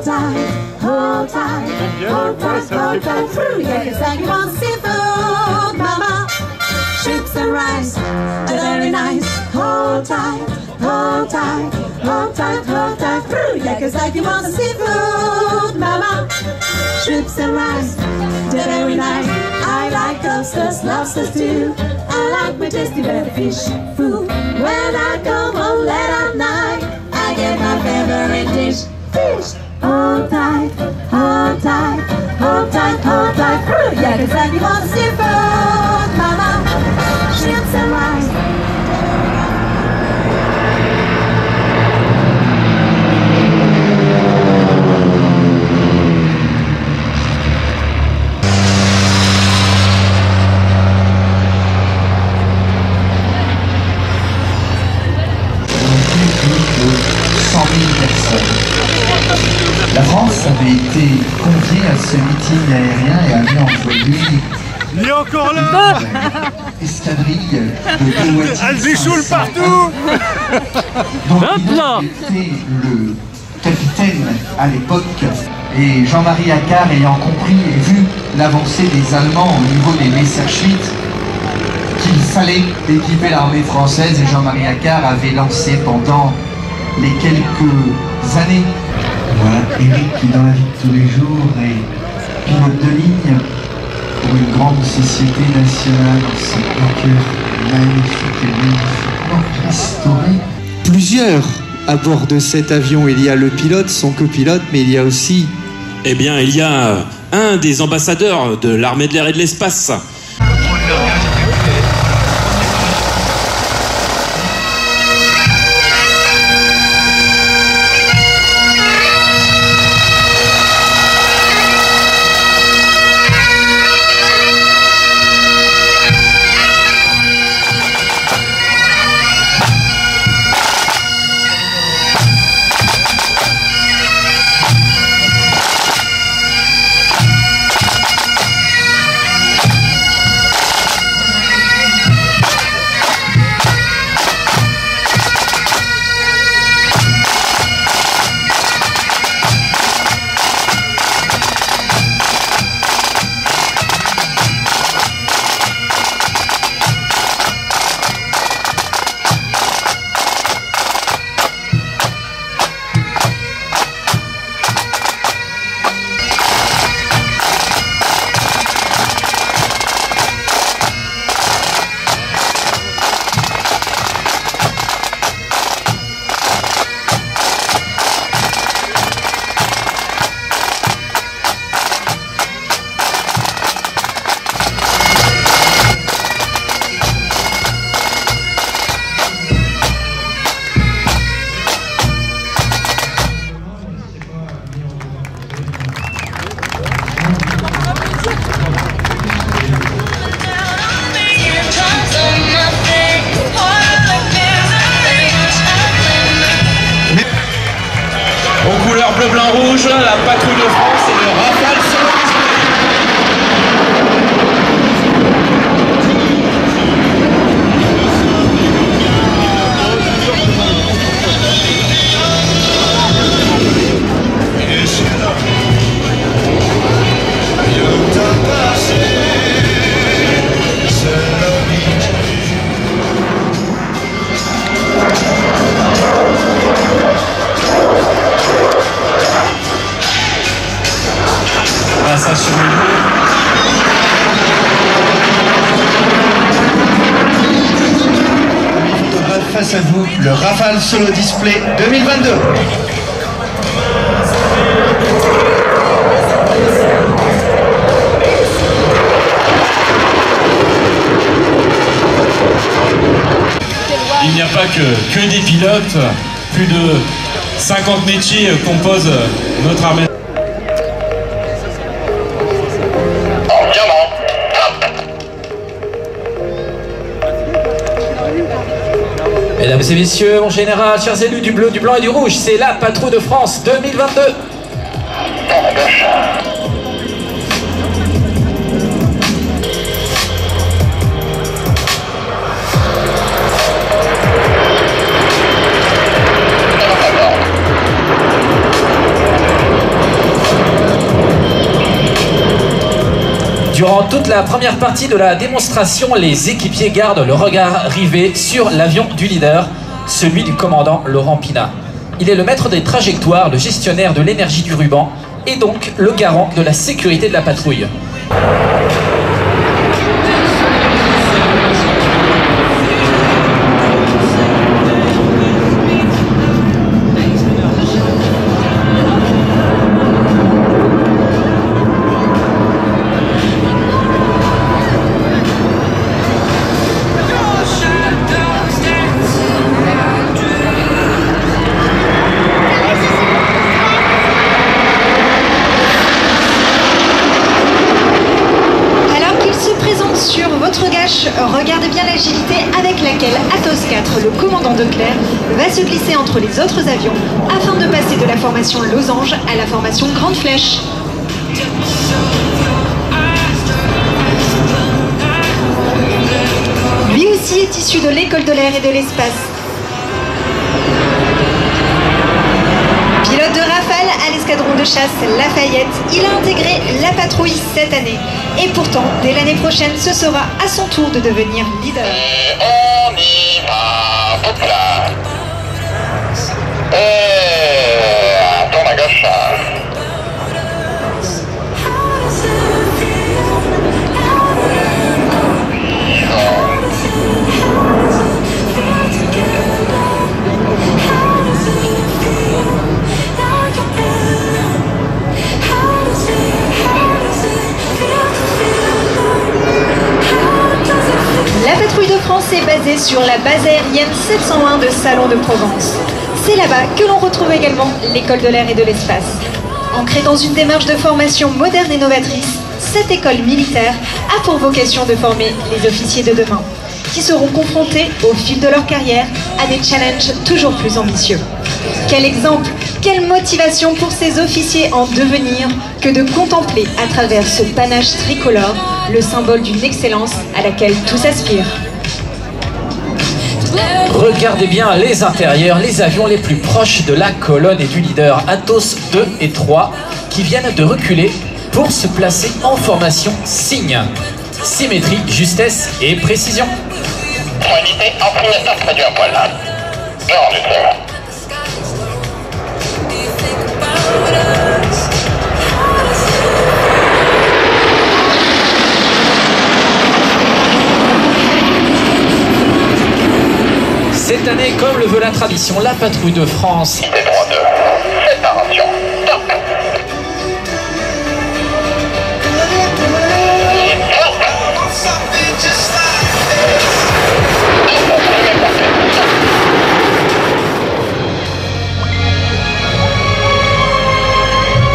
Hold tight, hold tight, hold tight through. Yeah, cause like you want seafood, mama. Chips and rice, very nice. Hold tight, hold tight, hold tight, hold tight through. Yeah, cause like you want seafood, mama. Chips and rice, very nice. I like oysters, lobsters too. I like my tasty red fish food. When I come home late at night, I get my favorite dish, fish. Hold tight, hold tight, hold tight, hold tight through. Yeah, cause like you want seafood, mama. Chips and rice. La France avait été conviée à ce meeting aérien et avait envoyé il est encore là. Escadrille de Douai. Elle déchoule partout. Donc il était le capitaine à l'époque et Jean-Marie Accard ayant compris et vu l'avancée des Allemands au niveau des Messerschmitt qu'il fallait équiper l'armée française, et Jean-Marie Accard avait lancé pendant les quelques années. Voilà, Eric qui dans la vie de tous les jours est pilote de ligne pour une grande société nationale dans ce cœur magnifique et magnifiquement restauré. Plusieurs à bord de cet avion, il y a le pilote, son copilote, mais il y a aussi... Eh bien, il y a un des ambassadeurs de l'armée de l'air et de l'espace. Bleu, blanc, rouge, la patrouille de France et le Rafale sur le face à vous, le Rafale Solo Display 2022. Il n'y a pas que des pilotes, plus de 50 métiers composent notre armée. Mesdames et messieurs, mon général, chers élus du bleu, du blanc et du rouge, c'est la patrouille de France 2022. Durant toute la première partie de la démonstration, les équipiers gardent le regard rivé sur l'avion du leader, celui du commandant Laurent Pinat. Il est le maître des trajectoires, le gestionnaire de l'énergie du ruban et donc le garant de la sécurité de la patrouille. Regardez bien l'agilité avec laquelle Athos 4, le commandant de Clair, va se glisser entre les autres avions afin de passer de la formation Losange à la formation Grande Flèche. Lui aussi est issu de l'école de l'air et de l'espace. Pilote de Rafale à l'escadron de chasse Lafayette, il a intégré la patrouille cette année. Et pourtant, dès l'année prochaine, ce sera à son tour de devenir leader. Et on y va, toute là. Et tourne à gauche. La patrouille de France est basée sur la base aérienne 701 de Salon de Provence. C'est là-bas que l'on retrouve également l'école de l'air et de l'espace. Ancrée dans une démarche de formation moderne et novatrice, cette école militaire a pour vocation de former les officiers de demain, qui seront confrontés au fil de leur carrière à des challenges toujours plus ambitieux. Quel exemple, quelle motivation pour ces officiers en devenir que de contempler à travers ce panache tricolore le symbole d'une excellence à laquelle tous aspirent. Regardez bien les intérieurs, les avions les plus proches de la colonne et du leader, Athos 2 et 3, qui viennent de reculer pour se placer en formation signe. Symétrie, justesse et précision. Unité en primateur près du poil là. Genre du tout. Cette année, comme le veut la tradition, la patrouille de France. Idée droit 2. Séparation. Top.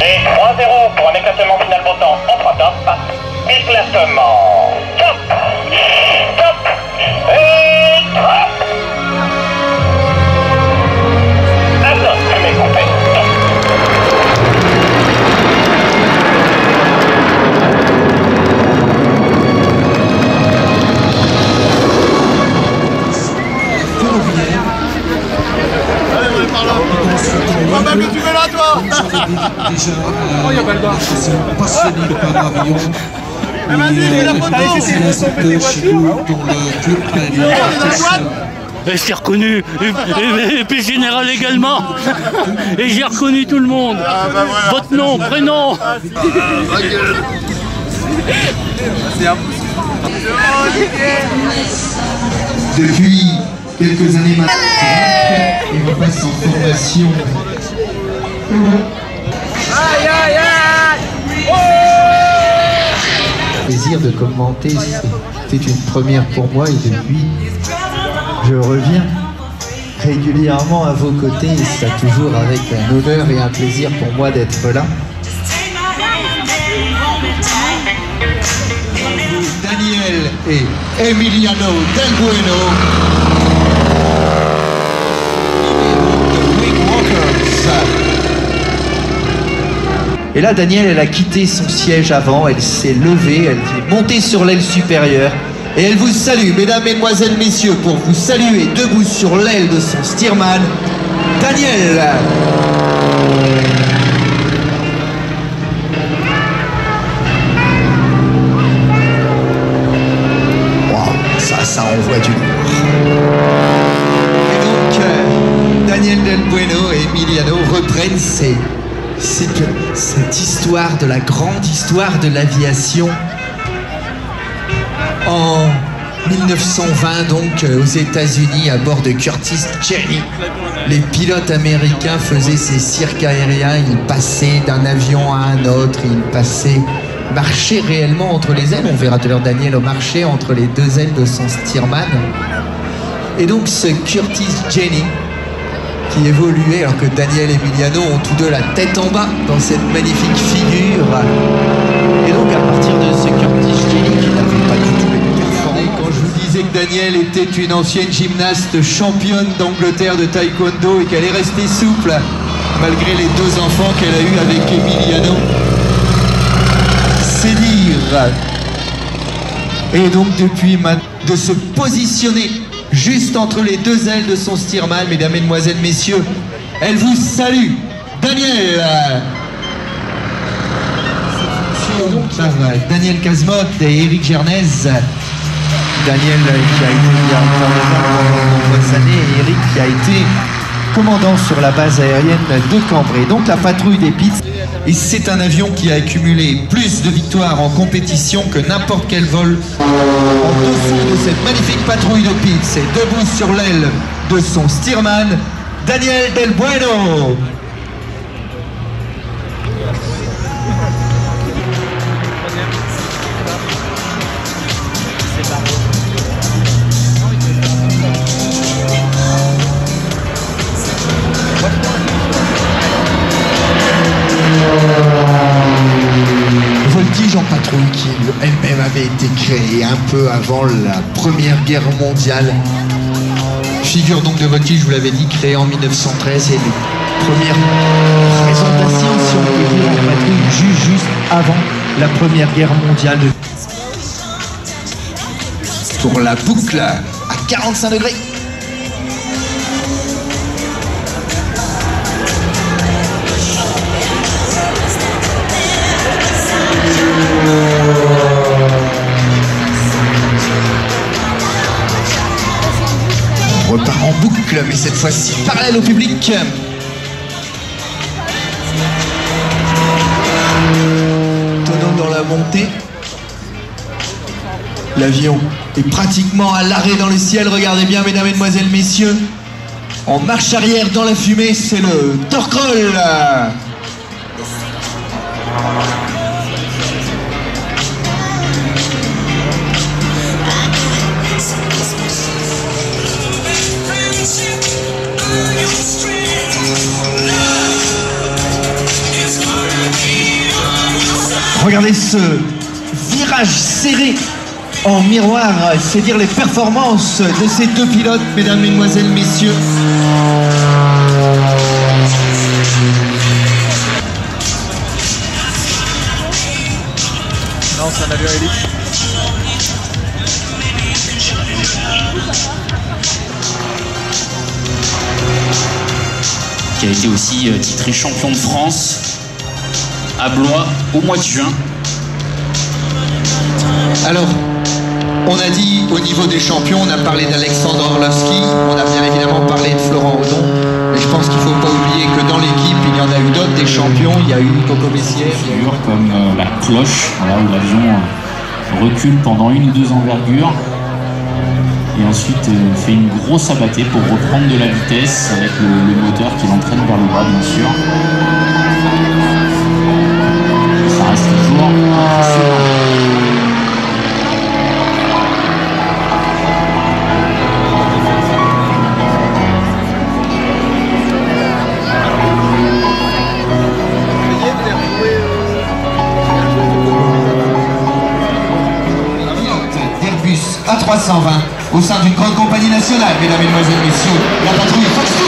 Et 3-0 pour un éclatement final votant en 3 tops. Éclatement. Top. Top. Et drop. Attends, tu m'es coupé. Mais tu veux là, toi? Passionné par l'avion. Vas-y, fais la photo. Et je t'ai reconnu, et puis général également. Et j'ai reconnu tout le monde. Ah, bah voilà. Votre nom, prénom. C'est impossible. Depuis quelques années maintenant, et on passe en formation. Aïe, aïe, aïe. Plaisir de commenter, c'était une première pour moi et depuis, je reviens régulièrement à vos côtés et c'est toujours avec un honneur et un plaisir pour moi d'être là. Daniel et Emiliano Del Bueno. Et là, Daniel, elle a quitté son siège avant, elle s'est levée, elle est montée sur l'aile supérieure. Et elle vous salue, mesdames, mesdemoiselles, messieurs, pour vous saluer debout sur l'aile de son Stearman, Daniel. c'est que cette histoire de la grande histoire de l'aviation en 1920, donc aux États-Unis, à bord de Curtis Cheney, les pilotes américains faisaient ces cirques aériens. Ils passaient d'un avion à un autre, marchaient réellement entre les ailes. On verra tout à l'heure Daniel marcher entre les deux ailes de son Stearman. Et donc ce Curtis Cheney qui évoluait, alors que Daniel et Emiliano ont tous deux la tête en bas dans cette magnifique figure. Et donc à partir de ce Curtis Cheney qui n'avait pas du tout les performances. Quand je vous disais que Daniel était une ancienne gymnaste championne d'Angleterre de taekwondo et qu'elle est restée souple malgré les deux enfants qu'elle a eus avec Emiliano, c'est dire. Et donc depuis de se positionner juste entre les deux ailes de son Stearman, mesdames, mesdemoiselles, messieurs, elle vous salue, Daniel. Daniel Cazemotte et Éric Gernez. Daniel qui a été directeur de vol pendant de nombreuses années et Éric qui a été commandant sur la base aérienne de Cambrai. Donc la patrouille des Pitts, et c'est un avion qui a accumulé plus de victoires en compétition que n'importe quel vol en dessous de cette magnifique patrouille de Pitts. Et debout sur l'aile de son Stearman, Daniel Del Bueno. Voltige en patrouille qui elle-même avait été créée un peu avant la Première Guerre mondiale. Figure donc de voltige, je vous l'avais dit, créée en 1913 et les premières présentations, si on peut dire, en patrouille juste avant la Première Guerre mondiale. Pour la boucle à 45 degrés. On repart en boucle, mais cette fois-ci parallèle au public. Tenant dans la montée. L'avion est pratiquement à l'arrêt dans le ciel. Regardez bien, mesdames, mesdemoiselles, messieurs. En marche arrière dans la fumée, c'est le Torcroll. Regardez ce virage serré en miroir, c'est dire les performances de ces deux pilotes, mesdames, mesdemoiselles, messieurs. Non, c'est un avion élite. Qui a été aussi titré champion de France à Blois au mois de juin. Alors, on a dit au niveau des champions, on a parlé d'Alexandre Orlovski, on a bien évidemment parlé de Florent Audon, mais je pense qu'il ne faut pas oublier que dans l'équipe, il y en a eu d'autres, des champions, il y a eu Coco Bessières. Figure comme la cloche, voilà, où l'avion recule pendant 1 ou 2 envergures et ensuite fait une grosse abattée pour reprendre de la vitesse avec le moteur qui l'entraîne vers le bas, bien sûr. Ça reste toujours impressionnant. A320 au sein d'une grande compagnie nationale, mesdames, mesdemoiselles, messieurs, la patrouille Fox 2.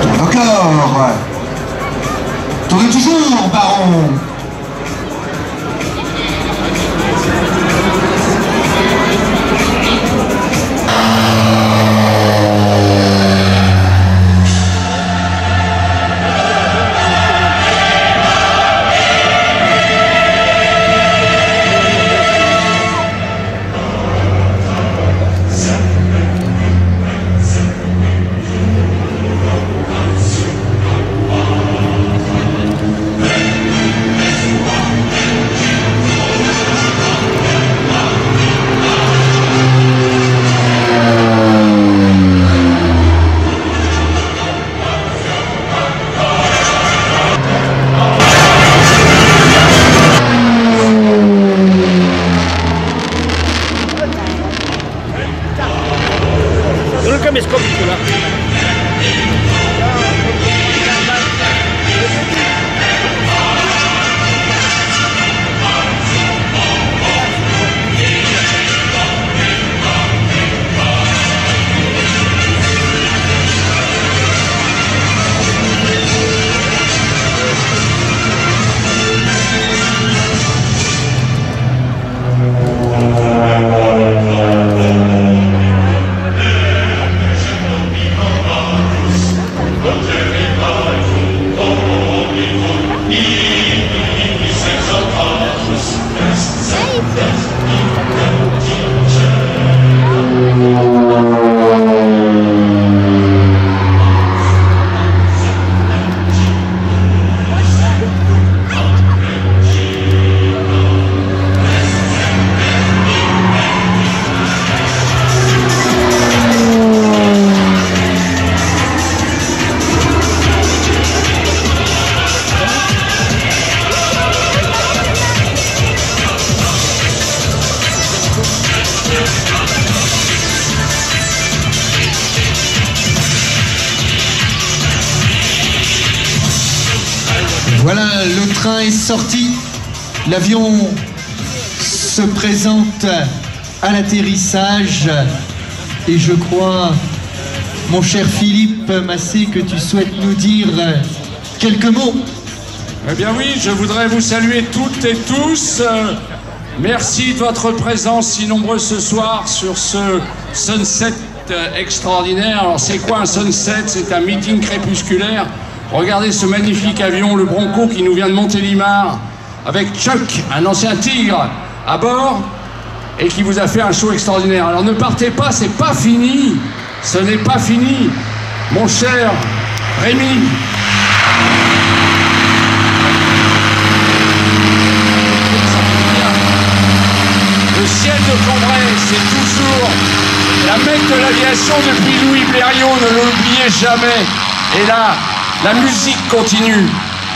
Tourne encore. Tournez toujours, baron. Voilà, le train est sorti. L'avion se présente à l'atterrissage. Et je crois, mon cher Philippe Massé, que tu souhaites nous dire quelques mots. Eh bien oui, je voudrais vous saluer toutes et tous. Merci de votre présence si nombreuse ce soir sur ce sunset extraordinaire. Alors c'est quoi un sunset? C'est un meeting crépusculaire. Regardez ce magnifique avion, le Bronco, qui nous vient de Montélimar, avec Chuck, un ancien tigre, à bord, et qui vous a fait un show extraordinaire. Alors ne partez pas, c'est pas fini. Ce n'est pas fini. Mon cher Rémi. Le ciel de Cambrai, c'est toujours la mecque de l'aviation depuis Louis Blériot, ne l'oubliez jamais. Et là, la musique continue.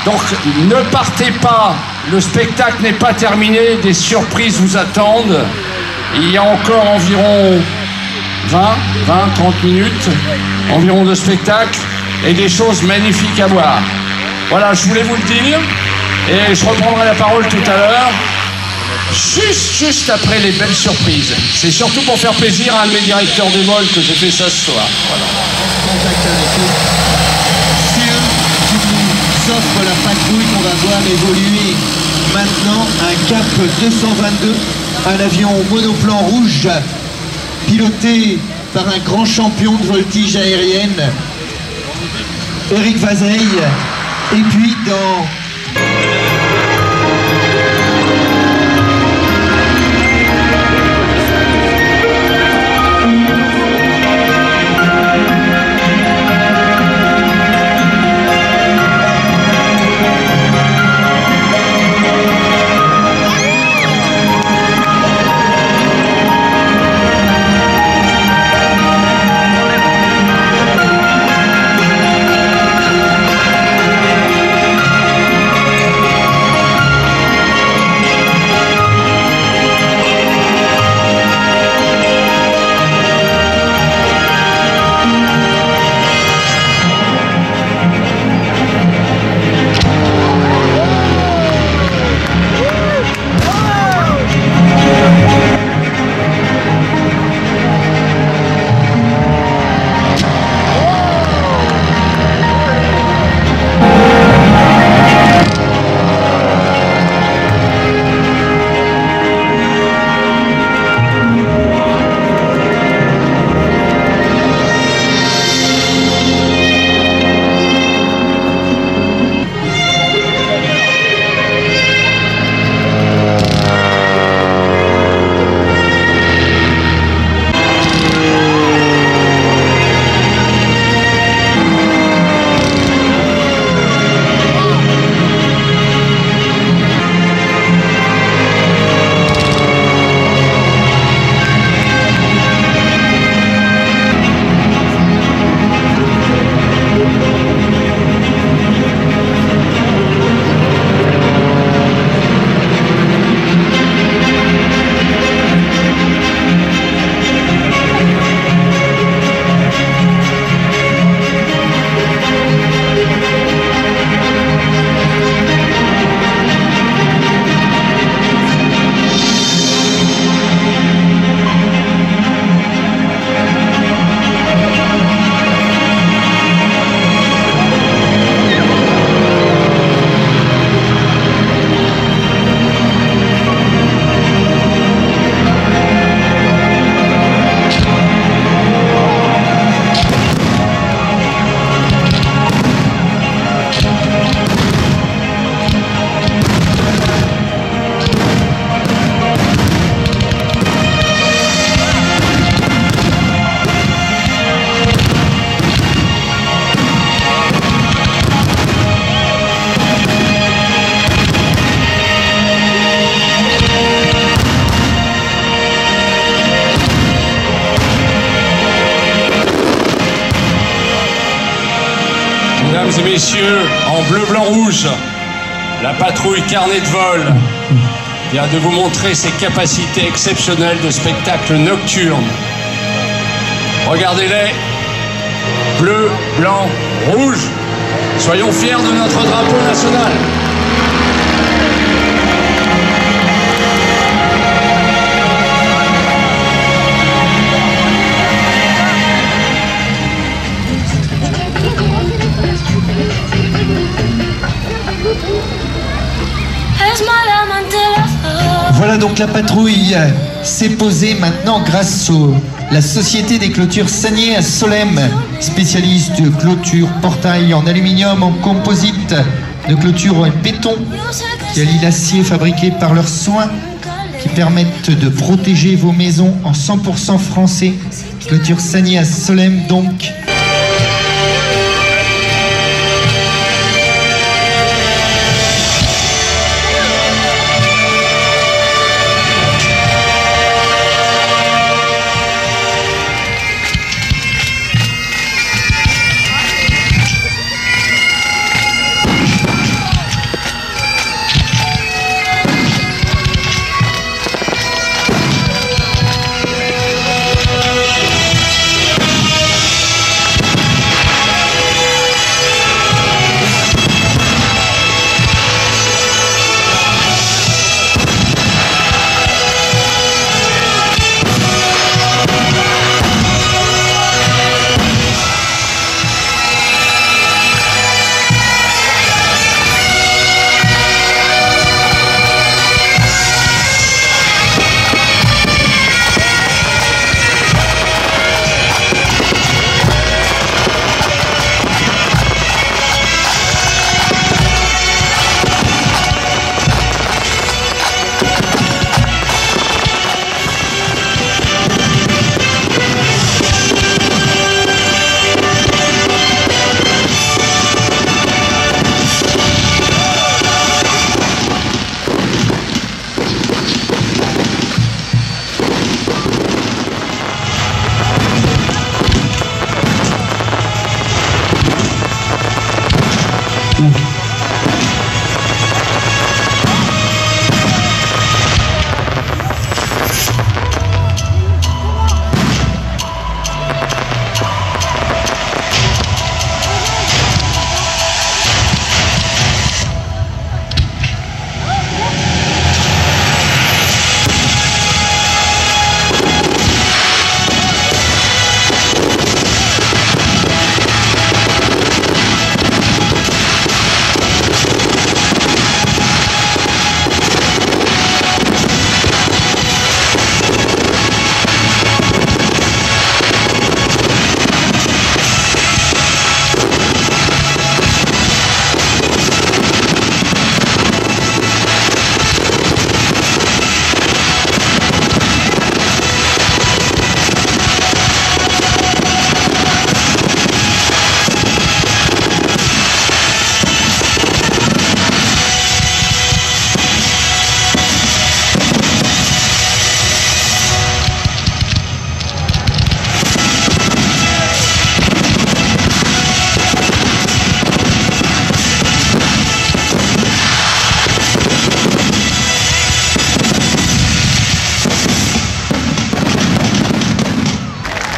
Donc ne partez pas, le spectacle n'est pas terminé, des surprises vous attendent. Il y a encore environ 30 minutes environ de spectacle et des choses magnifiques à voir. Voilà, je voulais vous le dire et je reprendrai la parole tout à l'heure. Juste après les belles surprises. C'est surtout pour faire plaisir à un de mes directeurs de vol que j'ai fait ça ce soir. Voilà. Contact avec eux. Tu nous offres la patrouille qu'on va voir évoluer maintenant. Un Cap 222, un avion monoplan rouge, piloté par un grand champion de voltige aérienne, Éric Vazeille. Et puis dans... Mesdames et messieurs, en bleu, blanc, rouge, la patrouille Carnet de vol vient de vous montrer ses capacités exceptionnelles de spectacle nocturne. Regardez-les, bleu, blanc, rouge. Soyons fiers de notre drapeau national. Voilà donc la patrouille s'est posée maintenant grâce à la Société des clôtures Sagné à Solesmes, spécialiste de clôture, portail en aluminium, en composite, de clôture en béton, qui allie l'acier fabriqué par leurs soins, qui permettent de protéger vos maisons en 100% français. Clôture Sagné à Solesmes donc.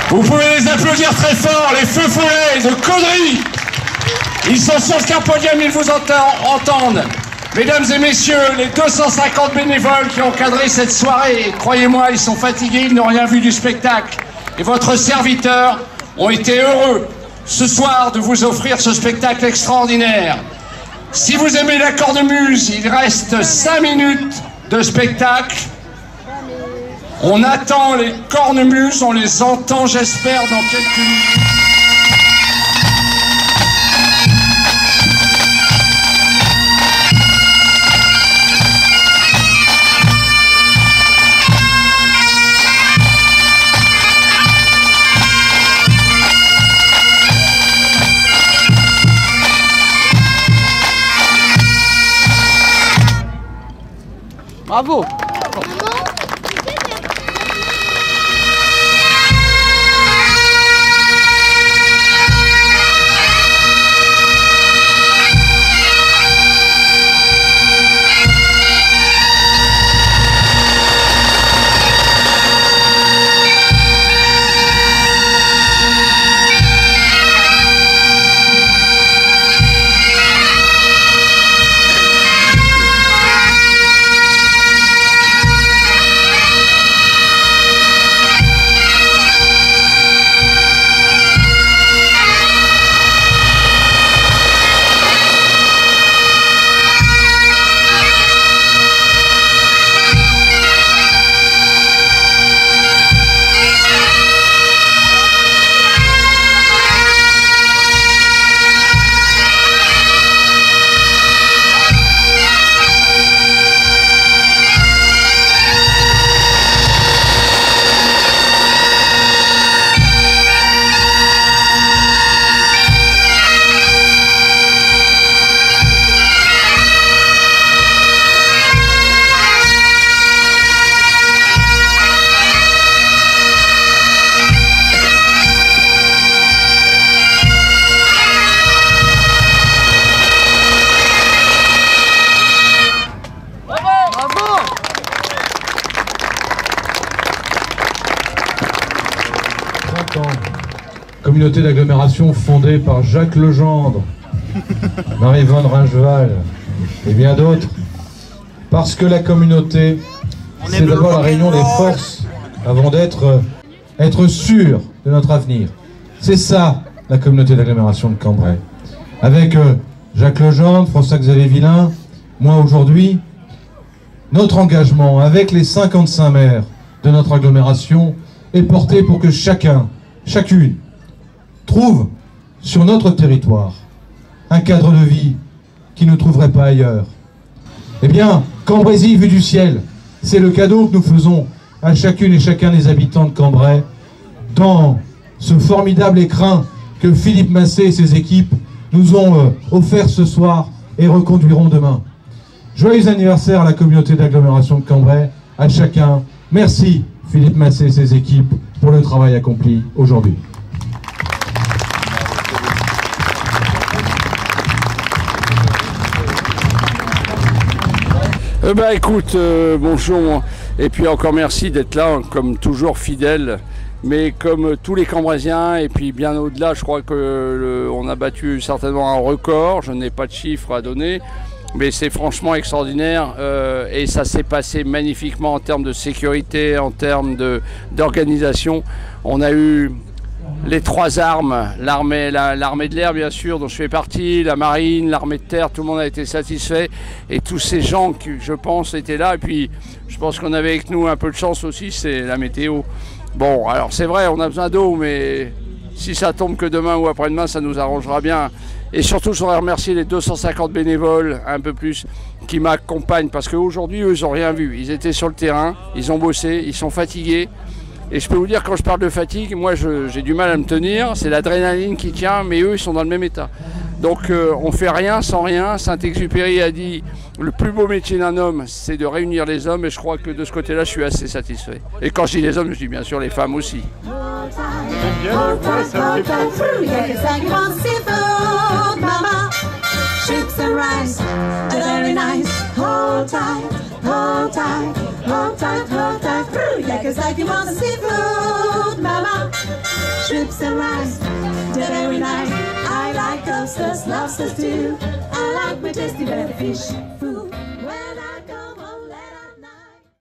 Vous pouvez les applaudir très fort, les feux follets de Caudry. Ils sont sur qu'un podium, ils vous entendent. Mesdames et messieurs, les 250 bénévoles qui ont cadré cette soirée, croyez-moi, ils sont fatigués, ils n'ont rien vu du spectacle. Et votre serviteur ont été heureux ce soir de vous offrir ce spectacle extraordinaire. Si vous aimez la cornemuse, il reste 5 minutes de spectacle. On attend les cornemuses, on les entend, j'espère, dans quelques minutes. Bravo. communauté d'agglomération fondée par Jacques Legendre, Marie-Vonne Ringeval et bien d'autres. Parce que la communauté, c'est d'abord la réunion des forces avant d'être sûr de notre avenir. C'est ça, la communauté d'agglomération de Cambrai. Avec Jacques Legendre, François-Xavier Villain, moi aujourd'hui, notre engagement avec les 55 maires de notre agglomération est porté pour que chacune trouve sur notre territoire un cadre de vie qu'il ne trouverait pas ailleurs. Eh bien, Cambrésis vue du ciel, c'est le cadeau que nous faisons à chacune et chacun des habitants de Cambrai dans ce formidable écrin que Philippe Massé et ses équipes nous ont offert ce soir et reconduiront demain. Joyeux anniversaire à la communauté d'agglomération de Cambrai, à chacun. Merci Philippe Massé et ses équipes pour le travail accompli aujourd'hui. Écoute, bonjour, et puis encore merci d'être là, comme toujours fidèle, mais comme tous les Cambraisiens, et puis bien au-delà, je crois qu'on a battu certainement un record, je n'ai pas de chiffres à donner, mais c'est franchement extraordinaire, et ça s'est passé magnifiquement en termes de sécurité, en termes d'organisation. On a eu les trois armes, l'armée de l'air bien sûr, dont je fais partie, la marine, l'armée de terre, tout le monde a été satisfait. Et tous ces gens qui, je pense, étaient là. Et puis, je pense qu'on avait avec nous un peu de chance aussi, c'est la météo. Bon, alors c'est vrai, on a besoin d'eau, mais si ça tombe que demain ou après-demain, ça nous arrangera bien. Et surtout, je voudrais remercier les 250 bénévoles, un peu plus, qui m'accompagnent. Parce qu'aujourd'hui, eux, ils n'ont rien vu. Ils étaient sur le terrain, ils ont bossé, ils sont fatigués. Et je peux vous dire, quand je parle de fatigue, moi j'ai du mal à me tenir, c'est l'adrénaline qui tient, mais eux ils sont dans le même état. Donc on fait rien sans rien. Saint-Exupéry a dit, le plus beau métier d'un homme, c'est de réunir les hommes, et je crois que de ce côté-là, je suis assez satisfait. Et quand je dis les hommes, je dis bien sûr les femmes aussi. Hold tight, hold tight, hold tight. Yeah, 'cause like you want seafood, mama. Shrimps and rice, they're very nice. I like oysters, lobsters too. I like my tasty red fish.